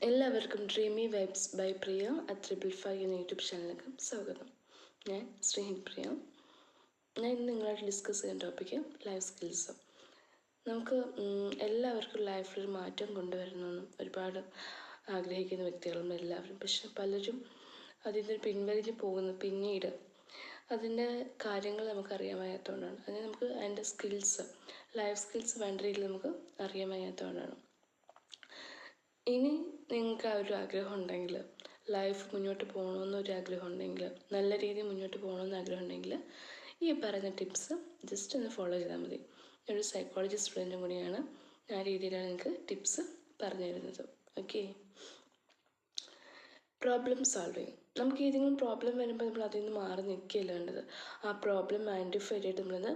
എല്ലാവർക്കും dreamy vibes by പ്രിയ @555 എന്ന YouTube ചാനലിലേക്ക് സ്വാഗതം. ഞാൻ ശ്രീഹിൻ പ്രിയ. ഞാൻ ഇന്ന് നിങ്ങളായിട്ട് ഡിസ്കസ് ചെയ്യുന്ന ടോപ്പിക്ക് ലൈഫ് സ്കിൽസ്. നമുക്ക് എല്ലാവർക്കും ലൈഫിലൊരു മാറ്റം കൊണ്ടുവരണമെന്നും ഒരുപാട് ആഗ്രഹിക്കുന്ന വ്യക്തികളും എല്ലാവരും, പക്ഷെ പലരും അതിൽ നിന്ന് പിൻവലിഞ്ഞ് പോകുന്നു. പിന്നീട് അതിൻ്റെ കാര്യങ്ങൾ നമുക്കറിയാൻ വയ്യാത്തതുകൊണ്ടാണ്. അതിന് നമുക്ക് അതിൻ്റെ സ്കിൽസ്, ലൈഫ് സ്കിൽസ് വേണ്ട രീതിയിൽ നമുക്ക് അറിയാൻ വയ്യാത്തതുകൊണ്ടാണ്. ഇനി നിങ്ങൾക്ക് ആ ഒരു ആഗ്രഹം ഉണ്ടെങ്കിൽ, ലൈഫ് മുന്നോട്ട് പോകണമെന്നൊരു ആഗ്രഹം ഉണ്ടെങ്കിൽ, നല്ല രീതിയിൽ മുന്നോട്ട് പോകണമെന്ന് ആഗ്രഹം ഉണ്ടെങ്കിൽ, ഈ പറയുന്ന ടിപ്സ് ജസ്റ്റ് ഒന്ന് ഫോളോ ചെയ്താൽ മതി. ഒരു സൈക്കോളജി സ്റ്റുഡൻറ്റും കൂടിയാണ്. ആ രീതിയിലാണ് നിങ്ങൾക്ക് ടിപ്സ് പറഞ്ഞു തരുന്നത്. ഓക്കെ. Problem solving. നമുക്ക് ഏതെങ്കിലും പ്രോബ്ലം വരുമ്പോൾ നമ്മൾ അതിൽ നിന്ന് മാറി നിൽക്കുകയല്ല വേണ്ടത്. ആ പ്രോബ്ലം ഐഡൻറ്റിഫൈ ചെയ്തിട്ട് നമ്മളത്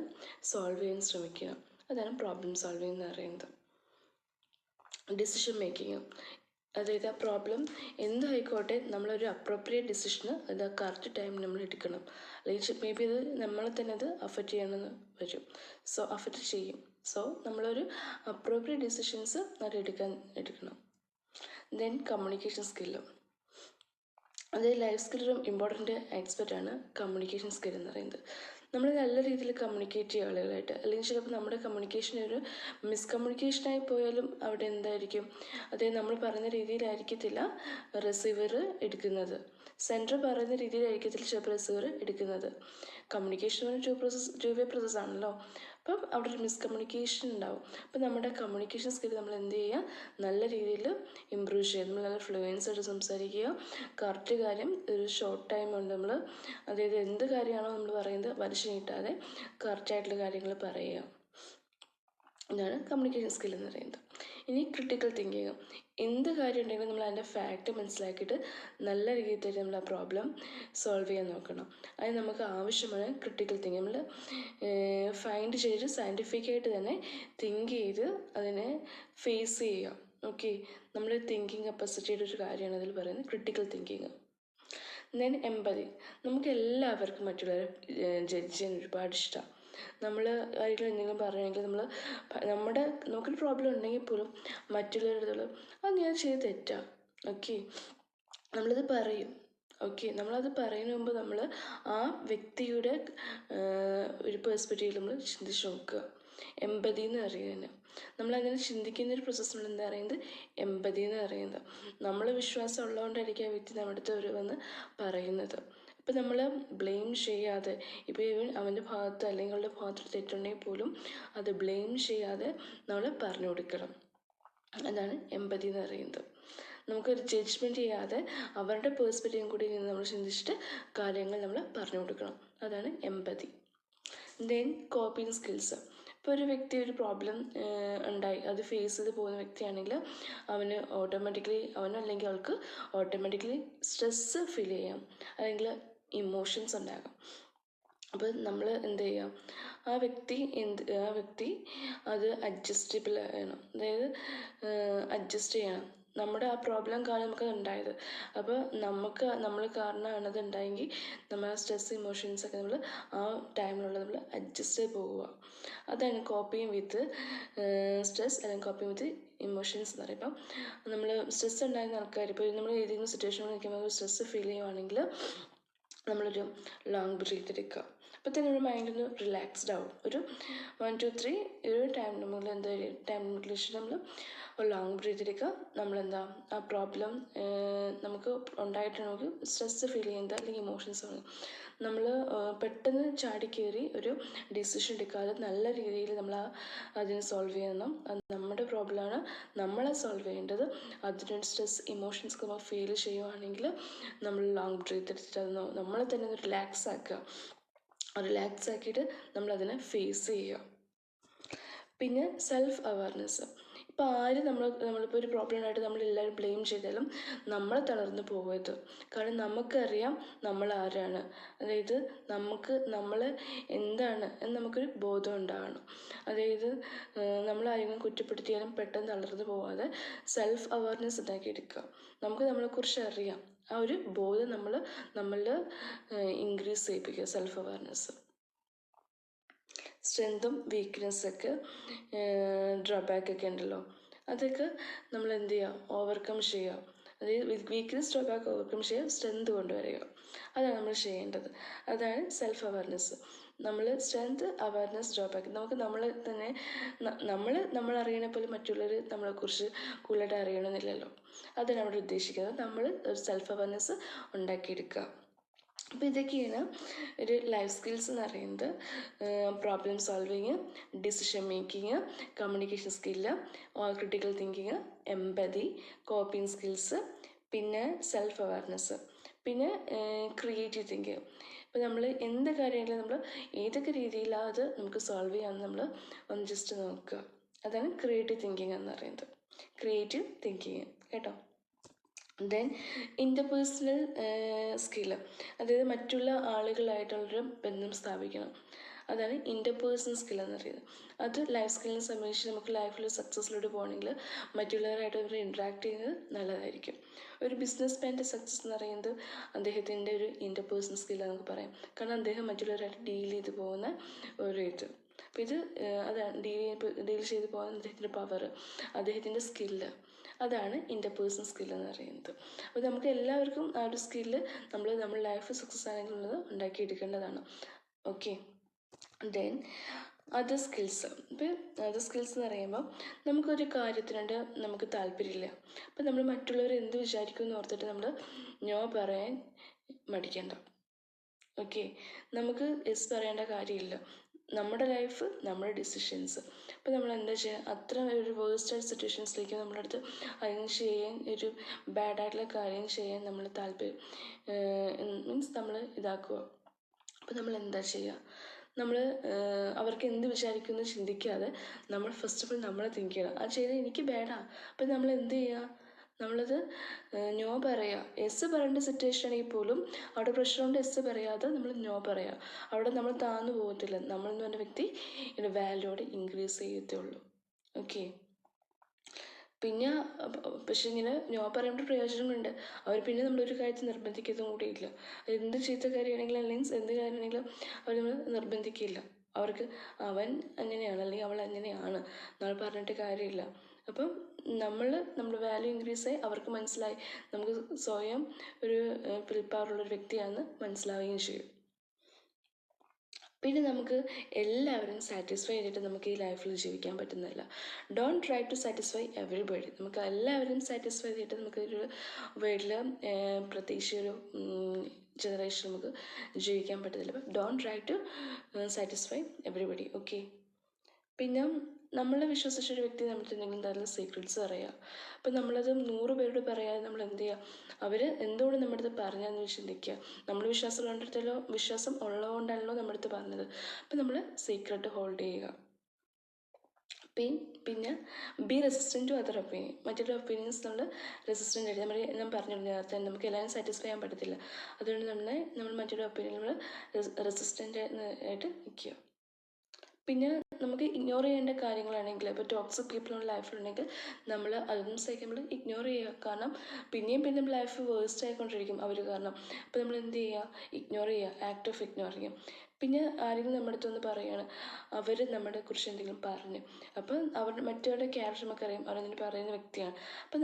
സോൾവ് ചെയ്യാൻ ശ്രമിക്കുക. അതാണ് പ്രോബ്ലം സോൾവിങ് എന്ന് പറയുന്നത്. ഡിസിഷൻ മേക്കിങ്, അതായത് ആ പ്രോബ്ലം എന്തായിക്കോട്ടെ നമ്മളൊരു അപ്രോപ്രിയേറ്റ് ഡിസിഷന് അത് കറക്റ്റ് ടൈം നമ്മൾ എടുക്കണം. അല്ലെങ്കിൽ മേ ബി അത് നമ്മളെ തന്നെ അത് അഫക്റ്റ് ചെയ്യണമെന്ന് വരും. അഫക്റ്റ് ചെയ്യും. നമ്മളൊരു അപ്രോപ്രിയേറ്റ് ഡിസിഷൻസ് അത് എടുക്കണം. Then communication skill. അത് ലൈഫ് സ്കില്ലൊരു ഇമ്പോർട്ടൻ്റ് ആസ്പെക്റ്റാണ് കമ്മ്യൂണിക്കേഷൻ സ്കിൽ എന്ന് പറയുന്നത്. നമ്മൾ നല്ല രീതിയിൽ കമ്മ്യൂണിക്കേറ്റ് ചെയ്യുക ആളുകളായിട്ട്. അല്ലെങ്കിൽ ചിലപ്പോൾ നമ്മുടെ കമ്മ്യൂണിക്കേഷൻ ഒരു മിസ്കമ്മ്യൂണിക്കേഷനായി പോയാലും അവിടെ എന്തായിരിക്കും, അതായത് നമ്മൾ പറയുന്ന രീതിയിലായിരിക്കത്തില്ല റിസീവർ എടുക്കുന്നത്. സെൻഡർ പറയുന്ന രീതിയിലായിരിക്കത്തില്ല ചിലപ്പോൾ റിസീവർ എടുക്കുന്നത്. കമ്മ്യൂണിക്കേഷൻ ടു വേ പ്രോസസ് ആണല്ലോ. അപ്പം അവിടെ ഒരു മിസ്കമ്മ്യൂണിക്കേഷൻ ഉണ്ടാവും. അപ്പം നമ്മുടെ കമ്മ്യൂണിക്കേഷൻ സ്കിൽ നമ്മൾ എന്ത് ചെയ്യുക, നല്ല രീതിയിൽ ഇമ്പ്രൂവ് ചെയ്യുക. നമ്മൾ നല്ല ഫ്ലുവൻസ് ആയിട്ട് സംസാരിക്കുക. കറക്റ്റ് കാര്യം ഒരു ഷോർട്ട് ടൈം കൊണ്ട് നമ്മൾ, അതായത് എന്ത് കാര്യമാണോ നമ്മൾ പറയുന്നത് വലിച്ചു നീട്ടാതെ കറക്റ്റായിട്ടുള്ള കാര്യങ്ങൾ പറയുക. ഇതാണ് കമ്മ്യൂണിക്കേഷൻ സ്കിൽ എന്ന് പറയുന്നത്. ഇനി ക്രിട്ടിക്കൽ തിങ്കിങ്. എന്ത് കാര്യം ഉണ്ടെങ്കിലും നമ്മൾ അതിൻ്റെ ഫാക്റ്റ് മനസ്സിലാക്കിയിട്ട് നല്ല രീതിയിൽ തന്നെ നമ്മൾ ആ പ്രോബ്ലം സോൾവ് ചെയ്യാൻ നോക്കണം. അതിന് നമുക്ക് ആവശ്യമാണ് ക്രിട്ടിക്കൽ തിങ്കിങ്. നമ്മൾ ഫൈൻഡ് ചെയ്ത് സയൻറ്റിഫിക്കായിട്ട് തന്നെ തിങ്ക് ചെയ്ത് അതിനെ ഫേസ് ചെയ്യുക. ഓക്കെ. നമ്മൾ തിങ്കിങ് കപ്പാസിറ്റിയുടെ ഒരു കാര്യമാണ് അതിൽ പറയുന്നത് ക്രിട്ടിക്കൽ തിങ്കിങ്. ദെൻ എമ്പതി. നമുക്ക് എല്ലാവർക്കും മറ്റുള്ളവരെ ജഡ്ജ് ചെയ്യാൻ ഒരുപാട് ഇഷ്ടമാണ്. നമ്മൾ ആരെങ്കിലും എന്തെങ്കിലും പറയണമെങ്കിൽ നമുക്കൊരു പ്രോബ്ലം ഉണ്ടെങ്കിൽ പോലും മറ്റുള്ളവരുടെ അത് ഞാൻ ചെയ്ത് തെറ്റാണ്. ഓക്കെ, നമ്മളത് പറയും. ഓക്കെ, നമ്മളത് പറയുന്നതിന് മുമ്പ് നമ്മൾ ആ വ്യക്തിയുടെ ഒരു പെർസ്പെക്റ്റീവിൽ നമ്മൾ ചിന്തിച്ച് നോക്കുക. എമ്പതി എന്ന് പറയുന്നത്, നമ്മളങ്ങനെ ചിന്തിക്കുന്ന ഒരു പ്രോസസ്സാണ് എന്താ പറയുന്നത്, എമ്പതി എന്ന് പറയുന്നത്. നമ്മൾ വിശ്വാസം ഉള്ളതുകൊണ്ടായിരിക്കും ആ വ്യക്തി നമ്മുടെ അടുത്ത് വന്ന് പറയുന്നത്. ഇപ്പം നമ്മൾ ബ്ലെയിം ചെയ്യാതെ, ഇപ്പോൾ ഈവൻ അവൻ്റെ ഭാഗത്ത് അല്ലെങ്കിൽ അവളുടെ ഭാഗത്ത് തെറ്റുണ്ടെങ്കിൽ പോലും അത് ബ്ലെയിം ചെയ്യാതെ നമ്മൾ പറഞ്ഞു കൊടുക്കണം. അതാണ് എമ്പതി എന്ന് പറയുന്നത്. നമുക്കൊരു ജഡ്ജ്മെൻറ്റ് ചെയ്യാതെ അവരുടെ പേഴ്സ്പെക്റ്റീവും കൂടി നിന്ന് നമ്മൾ ചിന്തിച്ചിട്ട് കാര്യങ്ങൾ നമ്മൾ പറഞ്ഞു കൊടുക്കണം. അതാണ് എമ്പതി. Then coping skills. ഇപ്പോൾ ഒരു വ്യക്തി ഒരു പ്രോബ്ലം ഉണ്ടായി അത് ഫേസ് ചെയ്ത് പോകുന്ന വ്യക്തിയാണെങ്കിൽ അല്ലെങ്കിൽ അവൾക്ക് ഓട്ടോമാറ്റിക്കലി സ്ട്രെസ്സ് ഫീൽ ചെയ്യാം, അല്ലെങ്കിൽ ഇമോഷൻസ് ഉണ്ടാകാം. അപ്പോൾ നമ്മൾ എന്ത് ചെയ്യാം, ആ വ്യക്തി അത് അഡ്ജസ്റ്റബിൾ ആണ്, അതായത് അഡ്ജസ്റ്റ് ചെയ്യണം. നമ്മുടെ ആ പ്രോബ്ലം കാരണം നമുക്കത് ഉണ്ടായത്. അപ്പോൾ നമ്മൾ കാരണമാണ് അത് ഉണ്ടായെങ്കിൽ നമ്മൾ ആ സ്ട്രെസ് ഇമോഷൻസൊക്കെ നമ്മൾ ആ ടൈമിലുള്ള നമ്മൾ അഡ്ജസ്റ്റ് ചെയ്ത് പോവുക. അതാണ് കോപ്പിങ് വിത്ത് സ്ട്രെസ് അല്ലെങ്കിൽ കോപ്പിങ് വിത്ത് ഇമോഷൻസ് എന്ന് പറയുമ്പോൾ, നമ്മൾ സ്ട്രെസ് ഉണ്ടായിരുന്ന ആൾക്കാർ, ഇപ്പോൾ നമ്മൾ ഏതെങ്കിലും സിറ്റുവേഷനിൽ നിൽക്കുമ്പോൾ സ്ട്രെസ് ഫീൽ ചെയ്യുവാണെങ്കിൽ നമ്മളൊരു ലോങ് ബ്രീത്ത് എടുക്കുക. അപ്പോൾ തന്നെ നമ്മുടെ മൈൻഡൊന്ന് റിലാക്സ്ഡ് ആവും. ഒരു 1 2 3 ഒരു ടൈം ലിമിറ്റിൽ നമ്മൾ ലോങ് ബ്രീത്ത് എടുക്കുക. നമ്മളെന്താ ആ പ്രോബ്ലം നമുക്ക് ഉണ്ടായിട്ട് നമുക്ക് സ്ട്രെസ് ഫീൽ ചെയ്യുന്നത് അല്ലെങ്കിൽ ഇമോഷൻസ് ആണ്, നമ്മൾ പെട്ടെന്ന് ചാടിക്കയറി ഒരു ഡിസിഷൻ എടുക്കാതെ നല്ല രീതിയിൽ നമ്മൾ അതിനെ സോൾവ് ചെയ്യണം. അത് നമ്മുടെ പ്രോബ്ലമാണ്, നമ്മളെ സോൾവ് ചെയ്യേണ്ടത്. അതിനൊരു സ്ട്രെസ് ഇമോഷൻസ് നമ്മൾ ഫീൽ ചെയ്യുവാണെങ്കിൽ നമ്മൾ ലോങ് ബ്രീത്ത് എടുത്തിട്ട് അത് നമ്മളെ തന്നെ ഒന്ന് റിലാക്സ് ആക്കിയിട്ട് നമ്മളതിനെ ഫേസ് ചെയ്യുക. പിന്നെ സെൽഫ് അവയർനെസ്. ഇപ്പോൾ നമ്മളിപ്പോൾ ഒരു പ്രോബ്ലം ഉണ്ടായിട്ട് നമ്മളെല്ലാവരും ബ്ലെയിം ചെയ്താലും നമ്മൾ തളർന്നു പോകരുത്. കാരണം നമുക്കറിയാം നമ്മൾ ആരാണ്, അതായത് നമ്മൾ എന്താണ് എന്ന് നമുക്കൊരു ബോധം ഉണ്ടാകണം. അതായത് നമ്മളാരെങ്കിലും കുറ്റപ്പെടുത്തിയാലും പെട്ടെന്ന് തളർന്നു പോകാതെ സെൽഫ് അവയർനെസ് ഉണ്ടാക്കിയെടുക്കുക. നമുക്ക് നമ്മളെക്കുറിച്ച് അറിയാം. ആ ഒരു ബോധം നമ്മളിൽ ഇൻക്രീസ് ചെയ്യിപ്പിക്കുക, സെൽഫ് അവയർനെസ്. സ്ട്രെങ്തും വീക്ക്നെസ്സൊക്കെ ഡ്രോബാക്കൊക്കെ ഉണ്ടല്ലോ, അതൊക്കെ നമ്മൾ എന്ത് ചെയ്യുക, ഓവർകം ചെയ്യുക. അതായത് വീക്ക്നെസ് ഡ്രോബാക്ക് ഓവർകം ചെയ്യുക, സ്ട്രെങ്ത് കൊണ്ടുവരിക. അതാണ് നമ്മൾ ചെയ്യേണ്ടത്. അതാണ് സെൽഫ് അവയർനെസ്. നമ്മൾ സ്ട്രെങ്ത്, അവയർനെസ്, ഡ്രോബാക്ക്. നമുക്ക് നമ്മളെ തന്നെ നമ്മൾ അറിയണ പോലെ മറ്റുള്ളവർ നമ്മളെക്കുറിച്ച് കൂടുതലായിട്ട് അറിയണമെന്നില്ലല്ലോ. അതാണ് അവിടെ ഉദ്ദേശിക്കുന്നത്. നമ്മൾ ഒരു സെൽഫ് അവയർനെസ് ഉണ്ടാക്കിയെടുക്കുക. അപ്പോൾ ഇതൊക്കെയാണ് ഒരു ലൈഫ് സ്കിൽസ് എന്ന് പറയുന്നത്. Problem solving, decision making, communication skill, critical thinking, empathy, coping skills, പിന്നെ സെൽഫ് അവയർനെസ്, പിന്നെ ക്രിയേറ്റീവ് തിങ്കിങ്. ഇപ്പോൾ നമ്മൾ എന്ത് കാര്യമാണെങ്കിലും നമ്മൾ ഏതൊക്കെ രീതിയിലാണ് അത് നമുക്ക് സോൾവ് ചെയ്യാമെന്ന് നമ്മൾ ഒന്ന് ജസ്റ്റ് നോക്കുക. അതാണ് ക്രിയേറ്റീവ് തിങ്കിങ് എന്ന് പറയുന്നത്. ക്രിയേറ്റീവ് തിങ്കിങ് കേട്ടോ. ദെൻ ഇൻ്റർപേഴ്സണൽ സ്കില്ല്, അതായത് മറ്റുള്ള ആളുകളായിട്ടുള്ളൊരു ബന്ധം സ്ഥാപിക്കണം. അതാണ് ഇൻ്റർപേഴ്സണൽ സ്കിൽ എന്ന് പറയുന്നത്. അത് ലൈഫ് സ്കില്ലിനെ സംബന്ധിച്ച് നമുക്ക് ലൈഫിൽ സക്സസ്സിലോട്ട് പോകണമെങ്കിൽ മറ്റുള്ളവരായിട്ട് അവർ ഇൻട്രാക്ട് ചെയ്യുന്നത് നല്ലതായിരിക്കും. ഒരു ബിസിനസ് മാൻ്റെ സക്സസ് എന്ന് പറയുന്നത് അദ്ദേഹത്തിൻ്റെ ഒരു ഇൻ്റർപേഴ്സണൽ സ്കില്ലാന്ന് നമുക്ക് പറയാം. കാരണം അദ്ദേഹം മറ്റുള്ളവരായിട്ട് ഡീൽ ചെയ്ത് പോകുന്ന ഒരു ഇത്. അപ്പോൾ ഇത് അതാണ് ഡീൽ ചെയ്ത് പോകുന്ന അദ്ദേഹത്തിൻ്റെ പവർ, അദ്ദേഹത്തിൻ്റെ സ്കില്ല്. അതാണ് ഇൻ്റർപേഴ്സണൽ സ്കില്ല് എന്ന് പറയുന്നത്. അപ്പോൾ നമുക്ക് എല്ലാവർക്കും ആ ഒരു സ്കില്ല് നമ്മുടെ ലൈഫ് സക്സസ് ആണെങ്കിലുള്ളത് ഉണ്ടാക്കിയെടുക്കേണ്ടതാണ്. ഓക്കെ. Then other skills. ഇപ്പോൾ അതർ സ്കിൽസ് എന്ന് പറയുമ്പോൾ നമുക്കൊരു കാര്യത്തിനോട് നമുക്ക് താല്പര്യമില്ല. അപ്പോൾ നമ്മൾ മറ്റുള്ളവർ എന്ത് വിചാരിക്കും എന്ന് ഓർത്തിട്ട് നമ്മൾ നോ പറയാൻ മടിക്കണ്ട. ഓക്കെ. നമുക്ക് യെസ് പറയേണ്ട കാര്യമില്ല. നമ്മുടെ ലൈഫ്, നമ്മുടെ ഡിസിഷൻസ്. അപ്പോൾ നമ്മൾ എന്താ ചെയ്യുക, അത്ര ഒരു വേഴ്സ്റ്റ് ആയിട്ട് സിറ്റുവേഷൻസിലേക്ക് നമ്മുടെ അടുത്ത് അതിന് ചെയ്യാൻ ഒരു ബാഡായിട്ടുള്ള കാര്യം ചെയ്യാൻ നമ്മൾ താല്പര്യം മീൻസ് നമ്മൾ ഇതാക്കുക. അപ്പോൾ നമ്മൾ എന്താ ചെയ്യുക, നമ്മൾ അവർക്ക് എന്ത് വിചാരിക്കുമെന്ന് ചിന്തിക്കാതെ നമ്മൾ ഫസ്റ്റ് ഓഫ് ഓൾ നമ്മൾ തിങ്ക് ചെയ്യണം. അത് ചെയ്താൽ എനിക്ക് ബാഡാ. അപ്പോൾ നമ്മൾ എന്ത് ചെയ്യുക, നമ്മളത് നോ പറയുക. എസ് പറയേണ്ട സിറ്റുവേഷൻ ആണെങ്കിൽ പോലും അവിടെ പ്രശ്നം കൊണ്ട് എസ് പറയാതെ നമ്മൾ നോ പറയുക. അവിടെ നമ്മൾ താഴ്ന്നു പോകത്തില്ല. നമ്മളെന്ന് പറഞ്ഞ വ്യക്തി വാല്യൂടെ ഇൻക്രീസ് ചെയ്യത്തേ ഉള്ളൂ. ഓക്കെ. പിന്നെ പക്ഷെ ഇങ്ങനെ നോ പറയുമ്പോൾ പ്രയോജനമുണ്ട്. അവർ പിന്നെ നമ്മളൊരു കാര്യത്തിൽ നിർബന്ധിക്കുന്നതും കൂടിയില്ല. എന്ത് ചീത്ത കാര്യമാണെങ്കിലും അല്ലെങ്കിൽ എന്ത് കാര്യമാണെങ്കിലും അവർ നമ്മൾ നിർബന്ധിക്കില്ല. അവർക്ക് അവൻ അങ്ങനെയാണ് അല്ലെങ്കിൽ അവൾ അങ്ങനെയാണ് നമ്മൾ പറഞ്ഞിട്ട് കാര്യമില്ല. അപ്പം നമ്മുടെ വാല്യൂ ഇൻക്രീസ് ആയി, അവർക്ക് മനസ്സിലായി നമുക്ക് സ്വയം ഒരു വിൽ പവറുള്ളൊരു വ്യക്തിയാണെന്ന് മനസ്സിലാവുകയും ചെയ്യും. പിന്നെ നമുക്ക് എല്ലാവരും സാറ്റിസ്ഫൈ ചെയ്തിട്ട് നമുക്ക് ഈ ലൈഫിൽ ജീവിക്കാൻ പറ്റുന്നില്ല. Don't try to satisfy everybody. നമുക്ക് എല്ലാവരും സാറ്റിസ്ഫൈ ചെയ്തിട്ട് നമുക്കൊരു വേൾഡിൽ പ്രത്യേകിച്ച് ഒരു ജനറേഷൻ നമുക്ക് ജീവിക്കാൻ പറ്റത്തില്ല. അപ്പം don't try to satisfy everybody. Okay. പിന്നെ നമ്മളെ വിശ്വസിച്ചൊരു വ്യക്തി നമ്മുടെ എന്തെങ്കിലും തരത്തിൽ സീക്രട്സ് പറയുക. അപ്പം നമ്മളത് 100 പേരോട് പറയാതെ നമ്മൾ എന്ത് ചെയ്യുക, അവർ എന്തുകൊണ്ട് നമ്മുടെ അടുത്ത് പറഞ്ഞതെന്ന് ചിന്തിക്കുക. നമ്മൾ വിശ്വാസം ഉള്ളതുകൊണ്ടാണല്ലോ നമ്മുടെ അടുത്ത് പറഞ്ഞത്. അപ്പം നമ്മൾ സീക്രട്ട് ഹോൾഡ് ചെയ്യുക. പിന്നെ be resistant to other opinion. മറ്റൊരു ഒപ്പീനിയൻസ് നമ്മൾ റെസിസ്റ്റൻ്റ് ആയിട്ട് ഞാൻ പറഞ്ഞു നേരത്തെ നമുക്ക് എല്ലാവരും സാറ്റിസ്ഫൈ ചെയ്യാൻ പറ്റത്തില്ല. അതുകൊണ്ട് നമ്മൾ മറ്റൊരു ഒപ്പീനിയൻ നമ്മൾ റെസിസ്റ്റൻ്റ് ആയിട്ട് നിൽക്കുക. പിന്നെ നമുക്ക് ഇഗ്നോർ ചെയ്യേണ്ട കാര്യങ്ങളാണെങ്കിൽ, ഇപ്പോൾ ടോക്സിക് പീപ്പിൾ നമ്മുടെ ലൈഫിലുണ്ടെങ്കിൽ നമ്മൾ അതൊന്നും സഹിക്കുമ്പോൾ ഇഗ്നോർ ചെയ്യുക. കാരണം പിന്നെ ലൈഫ് വേഴ്സ്റ്റ് ആയിക്കൊണ്ടിരിക്കും അവർ കാരണം. അപ്പോൾ നമ്മൾ എന്ത് ചെയ്യുക, ഇഗ്നോർ ചെയ്യുക, ആക്ട് ഓഫ് ഇഗ്നോറിങ്. പിന്നെ ആരെങ്കിലും നമ്മുടെ അടുത്തൊന്ന് പറയുകയാണ്, അവർ നമ്മളെ കുറിച്ച് എന്തെങ്കിലും പറഞ്ഞു, അപ്പം മറ്റവരുടെ ക്യാരക്ടർ നമുക്കറിയാം, അവരതിന് പറയുന്ന വ്യക്തിയാണ്. അപ്പം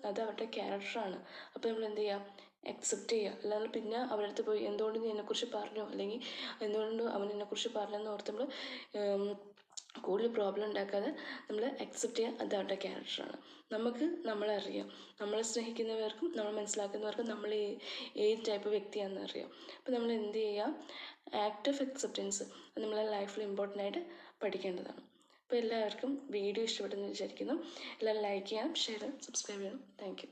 അത് അവരുടെ ക്യാരക്ടറാണ്. അപ്പോൾ നമ്മൾ എന്ത് ചെയ്യുക, അക്സെപ്റ്റ് ചെയ്യുക. അല്ലാതെ പിന്നെ അവരുടെ അടുത്ത് പോയി എന്തുകൊണ്ട് നീ എന്നെക്കുറിച്ച് പറഞ്ഞോ, അല്ലെങ്കിൽ എന്തുകൊണ്ട് അവൻ എന്നെക്കുറിച്ച് പറഞ്ഞെന്ന് ഓർത്ത് നമ്മൾ കൂടുതൽ പ്രോബ്ലം ഉണ്ടാക്കാതെ നമ്മൾ അക്സെപ്റ്റ് ചെയ്യുക. അത് അവരുടെ ക്യാരക്ടറാണ്. നമുക്ക് നമ്മളെ അറിയാം. നമ്മളെ സ്നേഹിക്കുന്നവർക്കും നമ്മൾ മനസ്സിലാക്കുന്നവർക്കും നമ്മൾ ഏത് ടൈപ്പ് വ്യക്തിയാണെന്ന് അറിയാം. അപ്പോൾ നമ്മൾ എന്ത് ചെയ്യുക, ആക്ട് ഓഫ് അക്സെപ്റ്റൻസ് നമ്മളെ ലൈഫിൽ ഇമ്പോർട്ടൻ്റ് ആയിട്ട് പഠിക്കേണ്ടതാണ്. അപ്പോൾ എല്ലാവർക്കും വീഡിയോ ഇഷ്ടപ്പെട്ടെന്ന് വിചാരിക്കുന്നു. എല്ലാവരും ലൈക്ക് ചെയ്യണം, ഷെയർ ചെയ്യണം, സബ്സ്ക്രൈബ് ചെയ്യണം. Thank you.